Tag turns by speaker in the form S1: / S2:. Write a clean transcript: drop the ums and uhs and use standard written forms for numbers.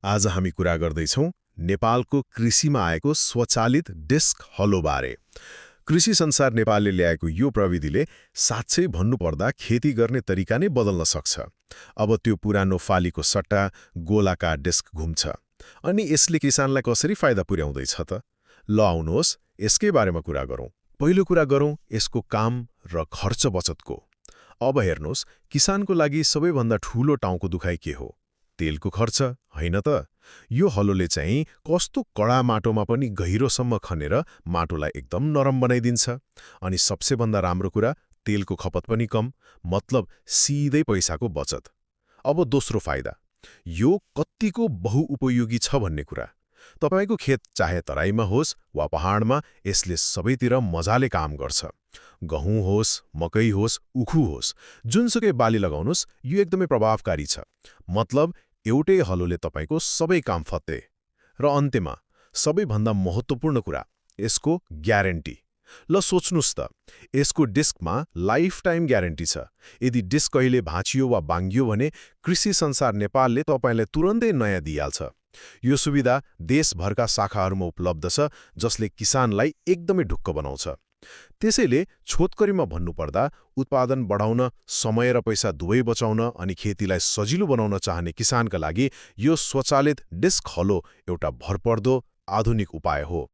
S1: आज हामी कुरा गर्दैछौँ नेपालको कृषिमा आएको स्वचालित डिस्क हलोबारे। कृषि संसार नेपालले ल्याएको यो प्रविधिले साँच्चै भन्नुपर्दा खेती गर्ने तरिका नै बदल्न सक्छ। अब त्यो पुरानो फालीको सट्टा गोलाकार डिस्क घुम्छ। अनि यसले किसानलाई कसरी फाइदा पुर्याउँदैछ त? ल आउनुहोस् यसकै बारेमा कुरा गरौँ। पहिलो कुरा गरौँ यसको काम र खर्च बचतको। अब हेर्नुहोस्, किसानको लागि सबैभन्दा ठूलो टाउको दुखाइ के हो? तेलको खर्च, होइन त? यो हलोले चाहिँ कस्तो कडा माटोमा पनि गहिरोसम्म खनेर माटोलाई एकदम नरम बनाइदिन्छ। अनि सबसे भन्दा राम्रो कुरा, तेलको खपत पनि कम, मतलब सिधै पैसाको बचत। अब दोस्रो फाइदा, यो कत्तिको बहुउपयोगी छ भन्ने कुरा। तपाईँको खेत चाहे तराईमा होस् वा पहाडमा, यसले सबैतिर मजाले काम गर्छ। गहुँ होस्, मकै होस्, उखु होस्, जुनसुकै बाली लगाउनुहोस्, यो एकदमै प्रभावकारी छ। मतलब एउटै हलोले तपाईँको सबै काम फत्ते। र अन्त्यमा सबैभन्दा महत्त्वपूर्ण कुरा, यसको ग्यारेन्टी। ल सोच्नुहोस् त, यसको डिस्कमा लाइफ टाइम ग्यारेन्टी छ। यदि डिस्क कहिले भाँचियो वा बाङ्गियो भने कृषि संसार नेपालले तपाईँलाई तुरन्तै नयाँ दिइहाल्छ। यो सुविधा देशभरका शाखाहरूमा उपलब्ध छ, जसले किसानलाई एकदमै ढुक्क बनाउँछ। त्यसैले छोटकरीमा भन्नुपर्दा, उत्पादन बढाउन, समय र पैसा दुवै बचाउन अनि खेतीलाई सजिलो बनाउन चाहने किसानका लागि यो स्वचालित डिस्क हलो एउटा भरपर्दो आधुनिक उपाय हो।